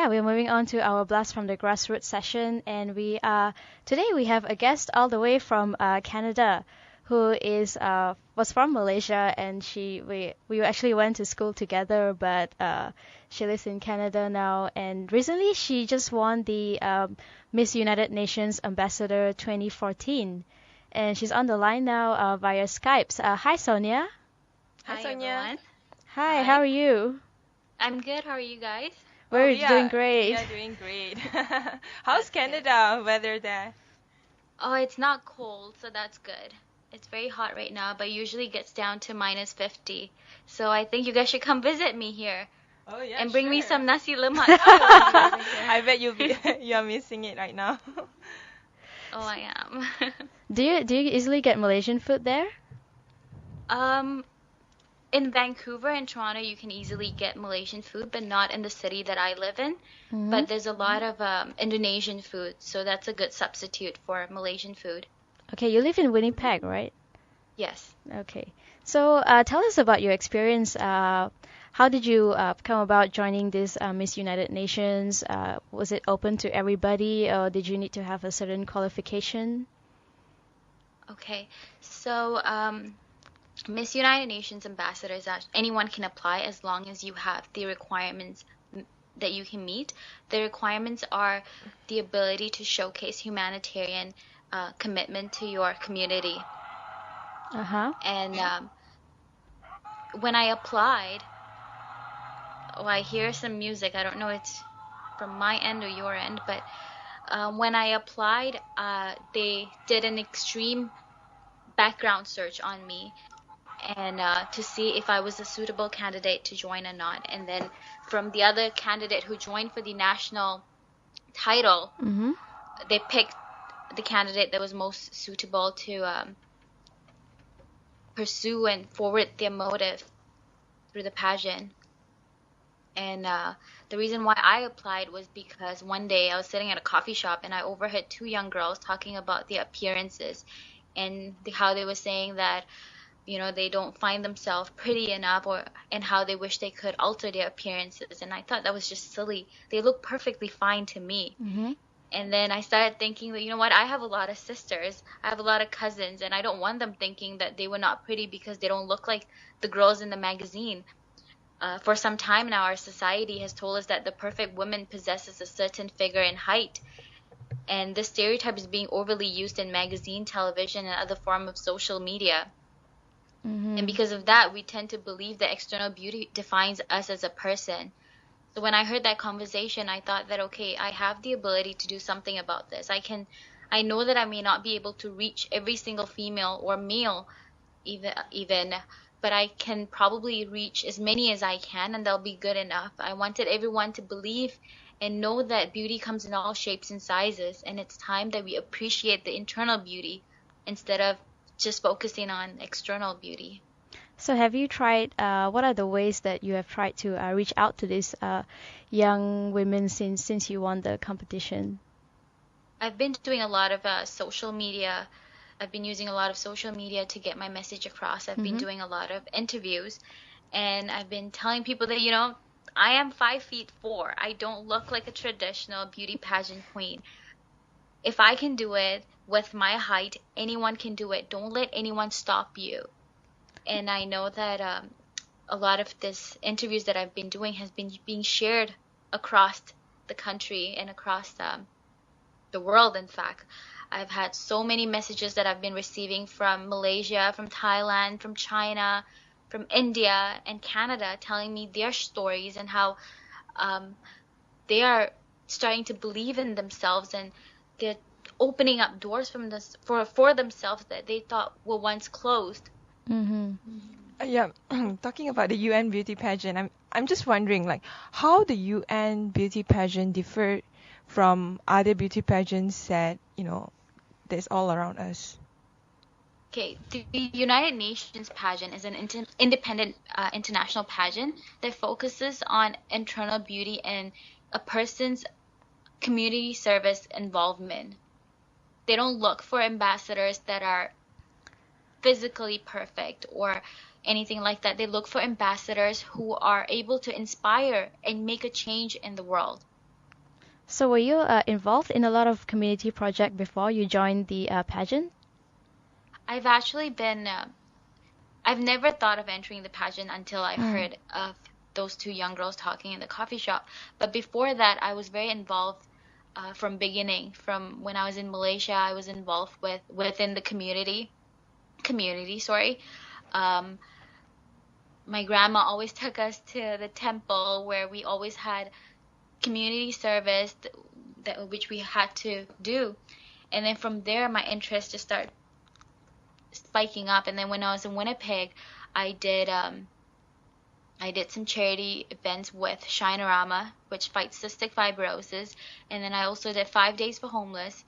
yeah, we're moving on to our Blast from the Grassroots session, and today we have a guest all the way from Canada, who was from Malaysia, and we actually went to school together, but she lives in Canada now, and recently she just won the Miss United Nations Ambassador 2014, and she's on the line now via Skype. Hi, Sonia. Hi, Sonia. everyone. Hi, how are you? I'm good. How are you guys? We're doing great. Yeah, doing great. How's Canada weather there? Oh, it's not cold, so that's good. It's very hot right now, but usually gets down to -50. So I think you guys should come visit me here Oh yeah, and bring me sure. some nasi lemak. I bet you're missing it right now. Oh, I am. Do you easily get Malaysian food there? In Vancouver and Toronto, you can easily get Malaysian food, but not in the city that I live in. But there's a lot of Indonesian food, so that's a good substitute for Malaysian food. Okay, you live in Winnipeg, right? Yes. Okay. So tell us about your experience. How did you come about joining this Miss United Nations? Was it open to everybody, or did you need to have a certain qualification? Okay. So, Miss United Nations ambassadors, anyone can apply as long as you have the requirements that you can meet. The requirements are the ability to showcase humanitarian commitment to your community. Uh-huh. And when I applied, I hear some music. I don't know if it's from my end or your end, but when I applied, they did an extreme background search on me, and to see if I was a suitable candidate to join or not. And then from the other candidate who joined for the national title, they picked the candidate that was most suitable to pursue and forward their motive through the pageant. And the reason why I applied was because one day I was sitting at a coffee shop and I overheard two young girls talking about their appearances and how they were saying that, you know, they don't find themselves pretty enough, and how they wish they could alter their appearances. And I thought that was just silly. They look perfectly fine to me. And then I started thinking that, you know what, I have a lot of sisters, I have a lot of cousins, and I don't want them thinking that they were not pretty because they don't look like the girls in the magazine. For some time now, our society has told us that the perfect woman possesses a certain figure and height. And this stereotype is being overly used in magazine, television, and other forms of social media. And because of that, we tend to believe that external beauty defines us as a person. So when I heard that conversation, I thought that, okay, I have the ability to do something about this. I know that I may not be able to reach every single female or male even, but I can probably reach as many as I can, and they'll be good enough. I wanted everyone to believe and know that beauty comes in all shapes and sizes, and it's time that we appreciate the internal beauty instead of just focusing on external beauty. So have you tried, what are the ways that you have tried to reach out to these young women since you won the competition? I've been doing a lot of social media. I've been using a lot of social media to get my message across. I've been doing a lot of interviews, and I've been telling people that, you know, I am 5'4". I don't look like a traditional beauty pageant queen. If I can do it with my height, anyone can do it. Don't let anyone stop you. And I know that a lot of this interviews that I've been doing has been being shared across the country and across the world, in fact. I've had so many messages that I've been receiving from Malaysia, from Thailand, from China, from India, and Canada, telling me their stories and how they are starting to believe in themselves, and they're opening up doors for themselves that they thought were once closed. Yeah, talking about the UN beauty pageant, I'm just wondering, like, how the UN beauty pageant differ from other beauty pageants that, you know, that's all around us. Okay, the United Nations pageant is an independent international pageant that focuses on internal beauty and a person's community service involvement. They don't look for ambassadors that are physically perfect or anything like that. They look for ambassadors who are able to inspire and make a change in the world. So were you involved in a lot of community project before you joined the pageant? I've actually been, I've never thought of entering the pageant until I Mm. heard of those two young girls talking in the coffee shop. But before that, I was very involved from beginning. From when I was in Malaysia, I was involved within the community, sorry. Um, my grandma always took us to the temple where we always had community service which we had to do. And then from there, my interest just started spiking up. And then when I was in Winnipeg, I did some charity events with Shinerama, which fights cystic fibrosis, and then I also did 5 Days for Homeless,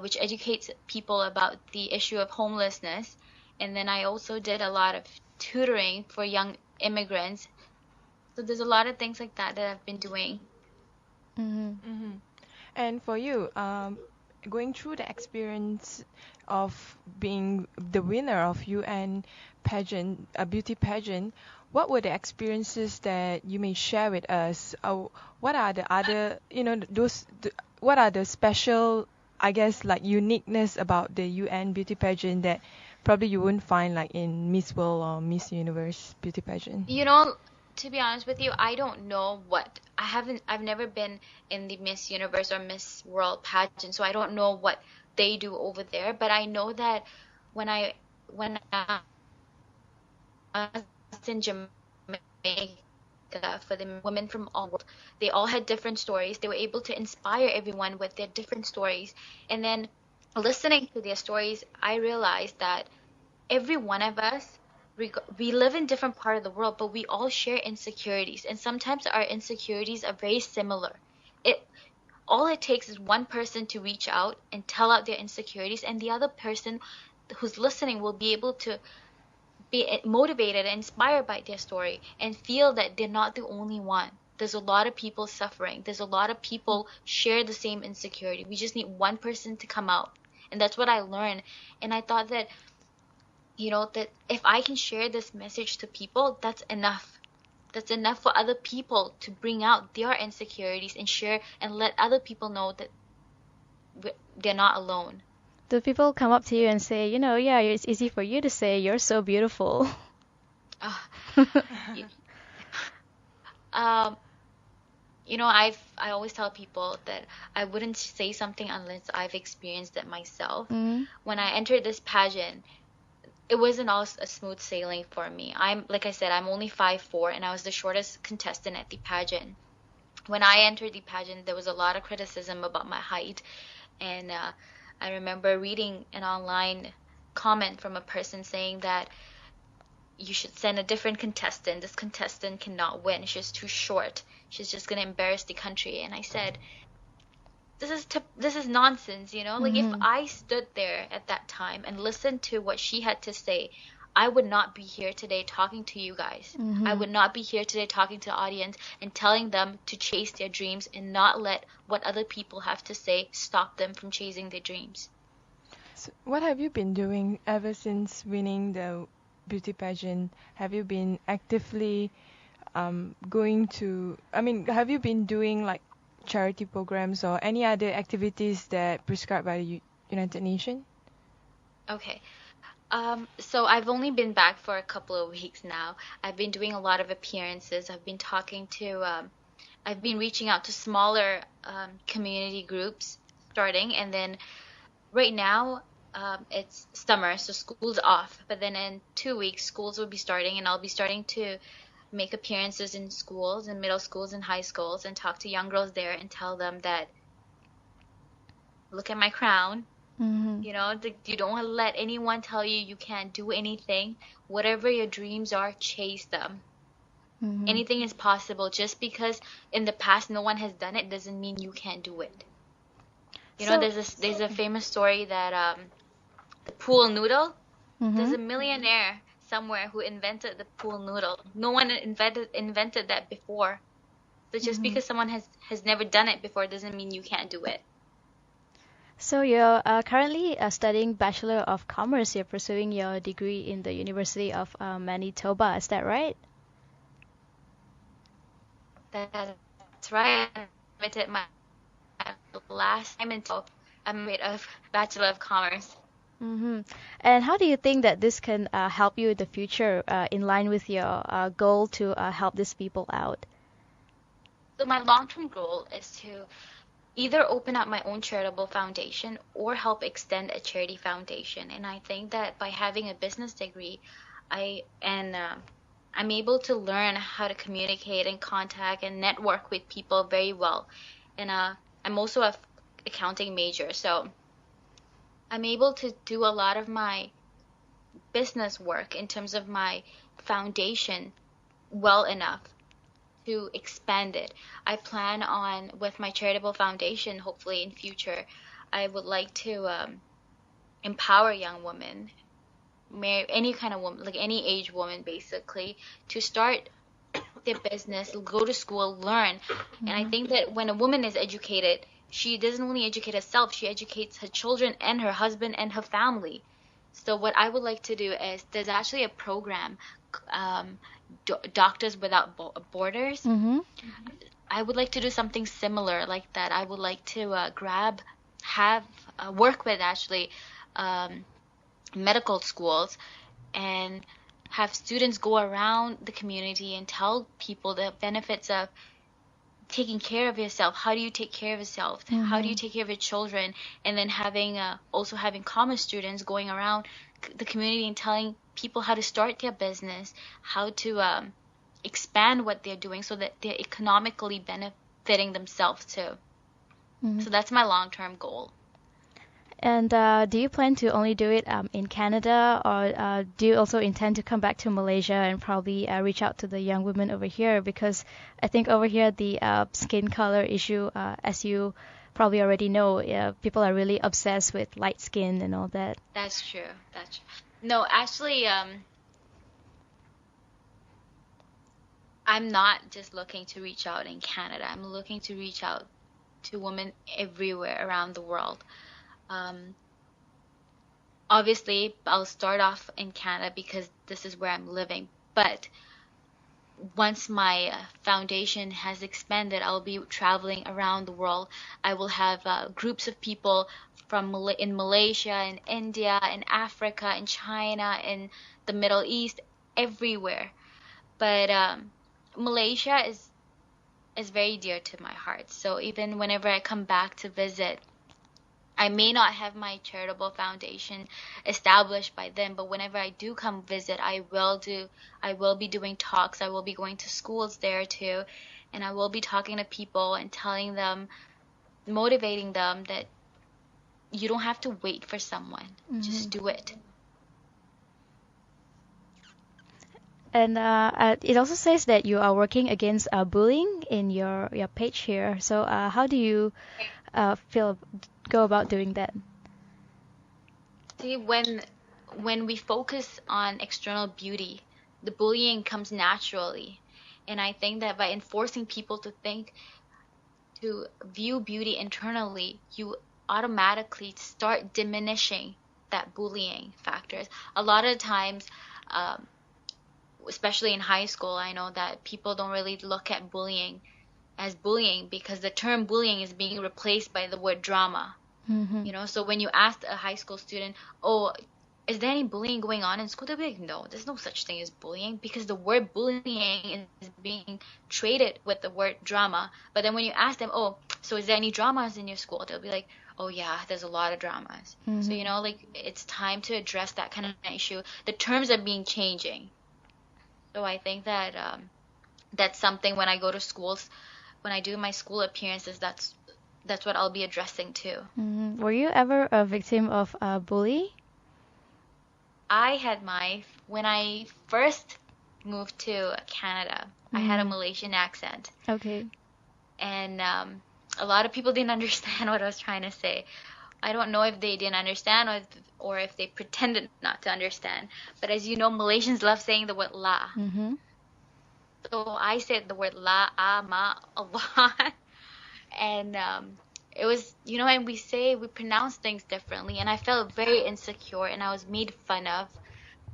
which educates people about the issue of homelessness. And then I also did a lot of tutoring for young immigrants. So there's a lot of things like that I've been doing. Mm-hmm. And for you, going through the experience of being the winner of UN pageant, a beauty pageant, what were the experiences that you may share with us? What are the other, what are the special, I guess, like uniqueness about the UN beauty pageant that probably you wouldn't find like in Miss World or Miss Universe beauty pageant? To be honest with you, I don't know I've never been in the Miss Universe or Miss World pageant, so I don't know what they do over there. But I know that when I was in Jamaica for the women from all world, they all had different stories. They were able to inspire everyone with their different stories. And then listening to their stories, I realized that every one of us, we live in different part of the world, but we all share insecurities, and sometimes our insecurities are very similar. All it takes is one person to reach out and tell out their insecurities, and the other person who's listening will be able to be motivated and inspired by their story and feel that they're not the only one. There's a lot of people suffering. There's a lot of people share the same insecurity. We just need one person to come out. And that's what I learned. And I thought that that if I can share this message to people, that's enough. That's enough for other people to bring out their insecurities and share and let other people know that they're not alone. Do people come up to you and say, yeah, it's easy for you to say you're so beautiful? I always tell people that I wouldn't say something unless I've experienced it myself. Mm-hmm. When I entered this pageant, it wasn't all a smooth sailing for me. Like I said, I'm only 5'4", and I was the shortest contestant at the pageant. When I entered the pageant, there was a lot of criticism about my height, and I remember reading an online comment from a person saying that you should send a different contestant. This contestant cannot win. She's too short. She's just going to embarrass the country. And I said, this is nonsense, Like, if I stood there at that time and listened to what she had to say, I would not be here today talking to you guys. I would not be here today talking to the audience and telling them to chase their dreams and not let what other people have to say stop them from chasing their dreams. So what have you been doing ever since winning the beauty pageant? Have you been actively have you been doing like charity programs or any other activities that prescribed by the United Nations? Okay. So I've only been back for a couple of weeks now. I've been doing a lot of appearances. I've been I've been reaching out to smaller community groups starting, and then right now it's summer, so school's off. But then in 2 weeks, schools will be starting, and I'll be starting to make appearances in schools, in middle schools and high schools, and talk to young girls there and tell them that, look at my crown. You don't want to let anyone tell you can't do anything. Whatever your dreams are, chase them. Anything is possible. Just because in the past no one has done it doesn't mean you can't do it. There's a famous story that the pool noodle. There's a millionaire somewhere who invented the pool noodle. No one invented that before. So just because someone has never done it before doesn't mean you can't do it. So you're currently studying Bachelor of Commerce. You're pursuing your degree in the University of Manitoba. Is that right? That's right. I submitted my last time until I'm made of Bachelor of Commerce. And how do you think that this can help you in the future, in line with your goal to help these people out? So my long-term goal is to either open up my own charitable foundation or help extend a charity foundation. And I think that by having a business degree, I'm able to learn how to communicate and contact and network with people very well. And I'm also a accounting major, so I'm able to do a lot of my business work in terms of my foundation well enough to expand it. I plan on, with my charitable foundation, hopefully in future, I would like to empower young women, any kind of woman, like any age woman basically, to start their business, go to school, learn. And I think that when a woman is educated, she doesn't only educate herself, she educates her children and her husband and her family. So what I would like to do is, there's actually a program, Doctors Without Borders. I would like to do something similar like that. I would like to work with actually medical schools and have students go around the community and tell people the benefits of taking care of yourself. How do you take care of yourself? How do you take care of your children? And then also having commerce students going around the community and telling people how to start their business, how to expand what they're doing so that they're economically benefiting themselves too. So that's my long-term goal. And do you plan to only do it in Canada, or do you also intend to come back to Malaysia and probably reach out to the young women over here? Because I think over here the skin color issue, as you probably already know, people are really obsessed with light skin and all that. That's true. No, actually, I'm not just looking to reach out in Canada. I'm looking to reach out to women everywhere around the world. Obviously, I'll start off in Canada because this is where I'm living. But once my foundation has expanded, I'll be traveling around the world. I will have groups of people in Malaysia, in India, in Africa, in China, in the Middle East, everywhere. But Malaysia is very dear to my heart. So even whenever I come back to visit, I may not have my charitable foundation established by then, but whenever I do come visit, I will be doing talks. I will be going to schools there too, and I will be talking to people and telling them, motivating them that you don't have to wait for someone. Just do it. And it also says that you are working against bullying in your page here. So how do you go about doing that? See, when we focus on external beauty, the bullying comes naturally. And I think that by enforcing people to view beauty internally, you automatically start diminishing that bullying factors. A lot of times, especially in high school, I know that people don't really look at bullying as bullying because the term bullying is being replaced by the word drama. So when you ask a high school student, oh, is there any bullying going on in school? They'll be like, no, there's no such thing as bullying, because the word bullying is being traded with the word drama. But then when you ask them, oh, so is there any dramas in your school? They'll be like, oh yeah, there's a lot of dramas. So, it's time to address that kind of issue. The terms are being changing. So I think that that's something when I go to schools, when I do my school appearances, that's what I'll be addressing too. Were you ever a victim of bully? When I first moved to Canada, I had a Malaysian accent. Okay. And a lot of people didn't understand what I was trying to say. I don't know if they didn't understand or if they pretended not to understand. But as you know, Malaysians love saying the word la. So I said the word la, ma a lot. And it was, and we pronounce things differently. And I felt very insecure and I was made fun of.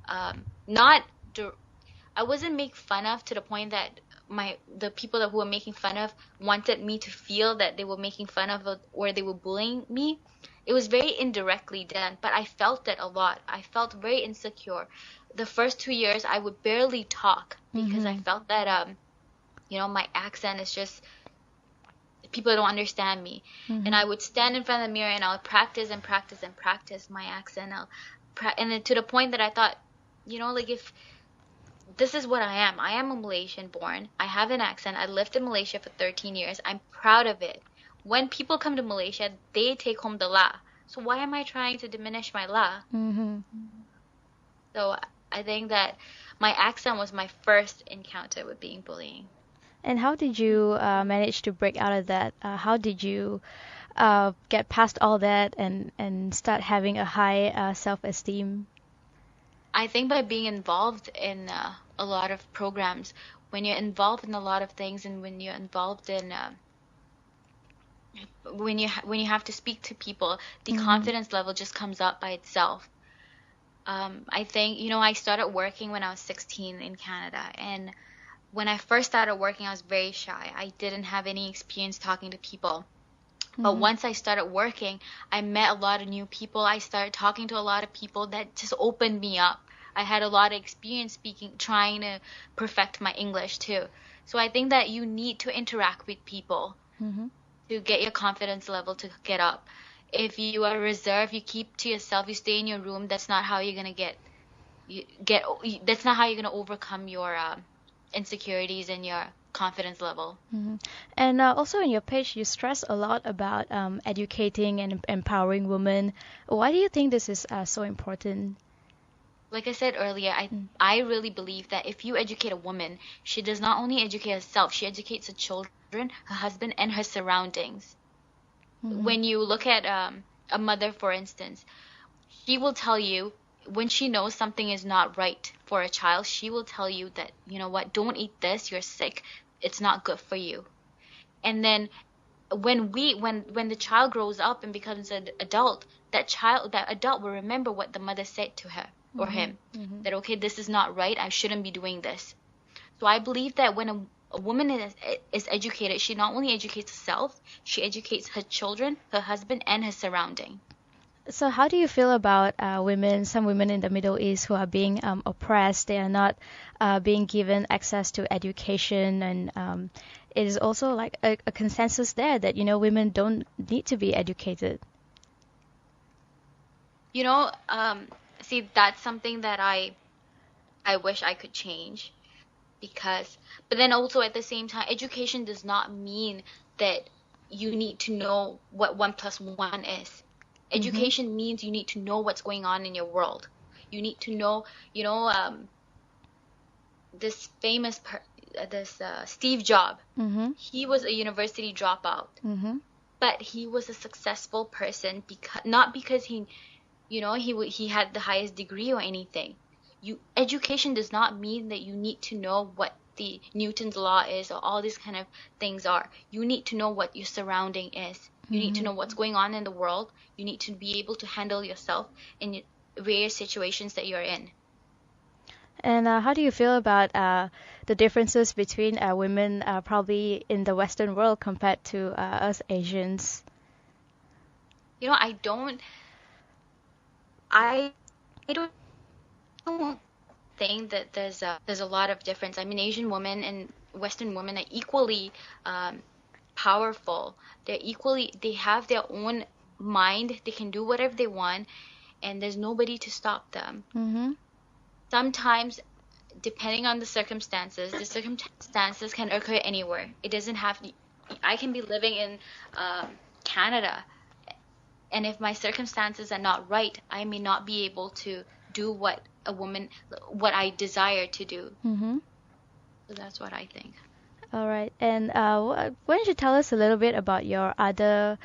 I wasn't made fun of to the point that the people who were making fun of wanted me to feel that they were making fun of or they were bullying me. It was very indirectly done, but I felt it a lot. I felt very insecure. The first 2 years, I would barely talk because I felt that, my accent is just, people don't understand me. And I would stand in front of the mirror and I would practice and practice and practice my accent. And then to the point that I thought, if this is what I am a Malaysian born. I have an accent. I lived in Malaysia for 13 years. I'm proud of it. When people come to Malaysia, they take home the la. So why am I trying to diminish my la? So I think that my accent was my first encounter with being bullying. And how did you manage to break out of that? How did you get past all that and start having a high self-esteem? I think by being involved in a lot of programs. When you're involved in a lot of things, and when you're involved in when you have to speak to people, the confidence level just comes up by itself. I think, I started working when I was 16 in Canada, and when I first started working, I was very shy. I didn't have any experience talking to people. But once I started working, I met a lot of new people. I started talking to a lot of people that just opened me up. I had a lot of experience speaking, trying to perfect my English too. So I think that you need to interact with people to get your confidence level to get up. If you are reserved, you keep to yourself, you stay in your room, that's not how you're going to that's not how you're going to overcome your insecurities and your confidence level. And also in your page, you stress a lot about educating and empowering women. Why do you think this is so important? Like I said earlier, I really believe that if you educate a woman, she does not only educate herself, she educates her children, her husband, and her surroundings. When you look at a mother, for instance, she will tell you, when she knows something is not right for a child, she will tell you that, don't eat this, you're sick, it's not good for you. And then when the child grows up and becomes an adult, that adult will remember what the mother said to her or him, that, okay, this is not right, I shouldn't be doing this. So I believe that when a woman is educated, she not only educates herself, she educates her children, her husband, and her surrounding. So how do you feel about some women in the Middle East who are being oppressed? They are not being given access to education, and it is also like a consensus there that, women don't need to be educated. See, that's something that I wish I could change, but then also at the same time, education does not mean that you need to know what 1 + 1 is. Education means you need to know what's going on in your world. You need to know, this famous, Steve Jobs, he was a university dropout, but he was a successful person not because he had the highest degree or anything. Education does not mean that you need to know what the Newton's law is or all these kind of things are. You need to know what your surrounding is. You need to know what's going on in the world. You need to be able to handle yourself in various situations that you're in. And how do you feel about the differences between women probably in the Western world compared to us Asians? I don't think that there's a lot of difference. I mean, Asian women and Western women are equally powerful. They have their own mind. They can do whatever they want, and there's nobody to stop them. Sometimes, depending on the circumstances can occur anywhere. It doesn't have to. I can be living in Canada, and if my circumstances are not right, I may not be able to do what I desire to do. So that's what I think. All right. And why don't you tell us a little bit about your other,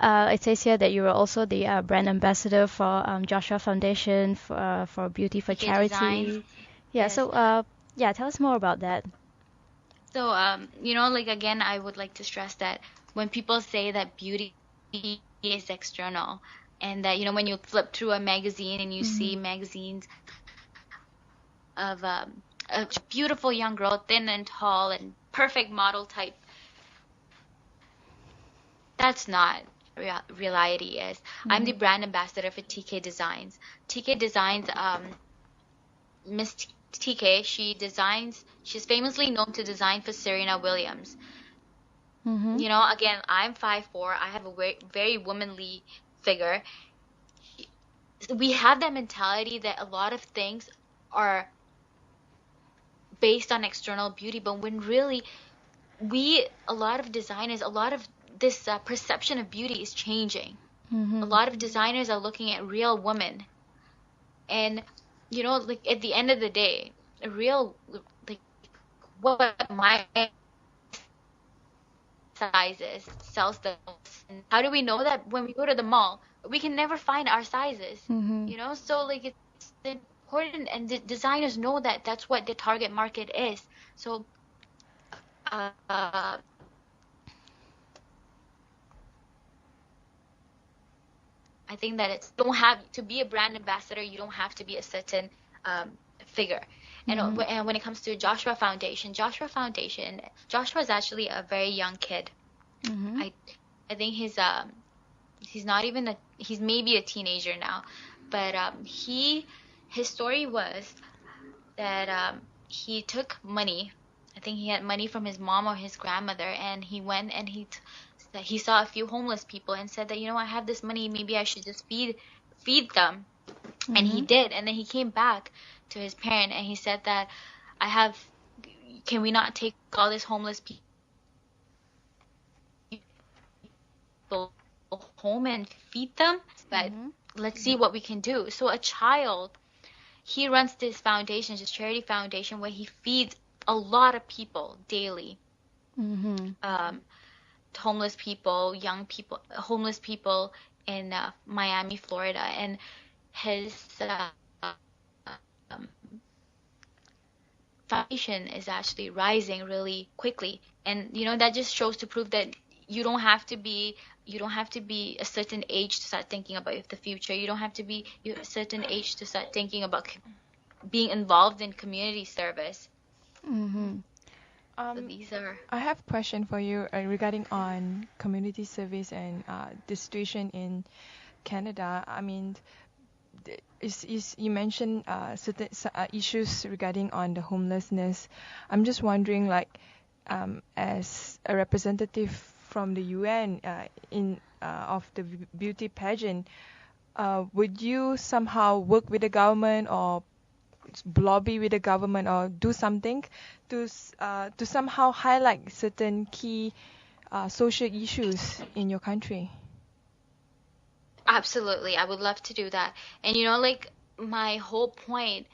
it says here that you were also the brand ambassador for Joshua Foundation for Beauty for Charity. Design. Yeah, Yes. so tell us more about that. So, again, I would like to stress that when people say that beauty is external, and that, when you flip through a magazine and you see magazines of a beautiful young girl, thin and tall and perfect model type. That's not reality is. I'm the brand ambassador for TK Designs. TK Designs, Miss TK, she's famously known to design for Serena Williams. You know, again, I'm 5'4", I have a very, very womanly figure. We have that mentality that a lot of things are based on external beauty, but when really a lot of designers, a lot of this perception of beauty is changing. A lot of designers are looking at real women, and you know, like at the end of the day, a real, like, what my sizes sells the most. And how do we know that? When we go to the mall, we can never find our sizes, you know? So like it's important, and the designers know that that's what the target market is. So I think that it's, don't have to be a brand ambassador, you don't have to be a certain figure. And when it comes to Joshua Foundation is actually a very young kid. I think he's not even he's maybe a teenager now, but his story was that he took money. I think he had money from his mom or his grandmother, and he went and he saw a few homeless people and said that, you know, I have this money, maybe I should just feed them. And he did. And then he came back to his parent and he said that can we not take all these homeless people home and feed them? But let's see what we can do. So a child, he runs this foundation, this charity foundation, where he feeds a lot of people daily. Homeless people, young people, homeless people in Miami, Florida, and his foundation is actually rising really quickly. And you know, that just shows to prove that you don't have to be a certain age to start thinking about the future. You don't have to be a certain age to start thinking about being involved in community service. So these are. I have a question for you regarding on community service and the situation in Canada. I mean, you mentioned certain issues regarding on the homelessness. I'm just wondering, like, as a representative from the UN of the beauty pageant, would you somehow work with the government or lobby with the government or do something to somehow highlight certain key social issues in your country? Absolutely, I would love to do that. And you know, like, my whole point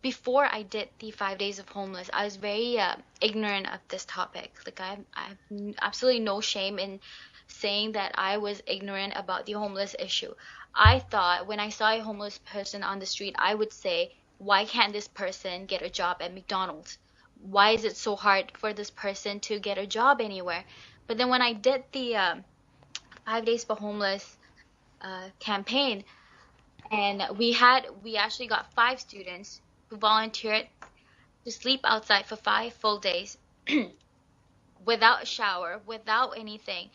before I did the 5 days of homeless, I was very ignorant of this topic. Like, I have absolutely no shame in saying that I was ignorant about the homeless issue. I thought when I saw a homeless person on the street, I would say, why can't this person get a job at McDonald's? Why is it so hard for this person to get a job anywhere? But then when I did the 5 days for homeless campaign, and we actually got 5 students who volunteered to sleep outside for 5 full days without a shower, without anything.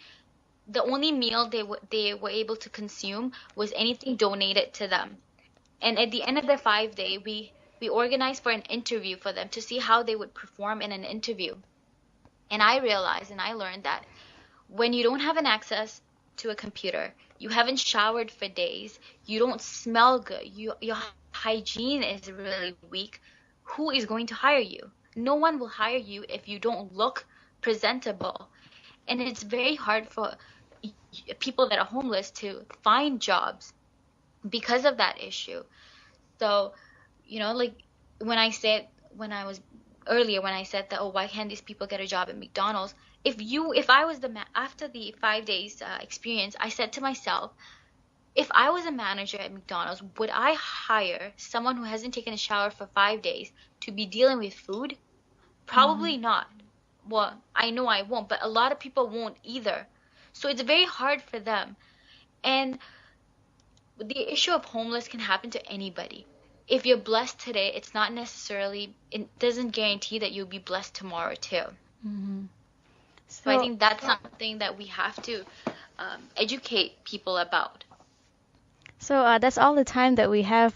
The only meal they were able to consume was anything donated to them. And at the end of the 5 day, we organized for an interview for them to see how they would perform in an interview. And I realized and I learned that when you don't have an access to a computer, you haven't showered for days, you don't smell good, your hygiene is really weak, who is going to hire you? No one will hire you if you don't look presentable. And it's very hard for people that are homeless to find jobs because of that issue. So, you know, like when I said that, oh, why can't these people get a job at McDonald's? If I was after the 5 days experience, I said to myself, if I was a manager at McDonald's, would I hire someone who hasn't taken a shower for 5 days to be dealing with food? Probably not. Well, I know I won't, but a lot of people won't either. So it's very hard for them. And the issue of homeless can happen to anybody. If you're blessed today, it doesn't guarantee that you'll be blessed tomorrow too. Mm-hmm. So I think that's something that we have to educate people about. So that's all the time that we have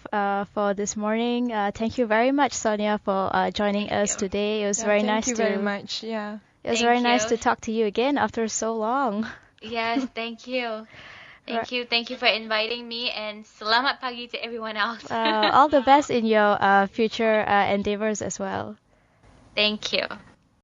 for this morning. Thank you very much, Sonia, for joining Thank us you. today. It was Yeah, very thank nice you to. very much. Yeah. It was Thank very nice you. to talk to you again after so long. Yes, thank you. Right. Thank you for inviting me, and selamat pagi to everyone else. All the best in your future endeavors as well. Thank you.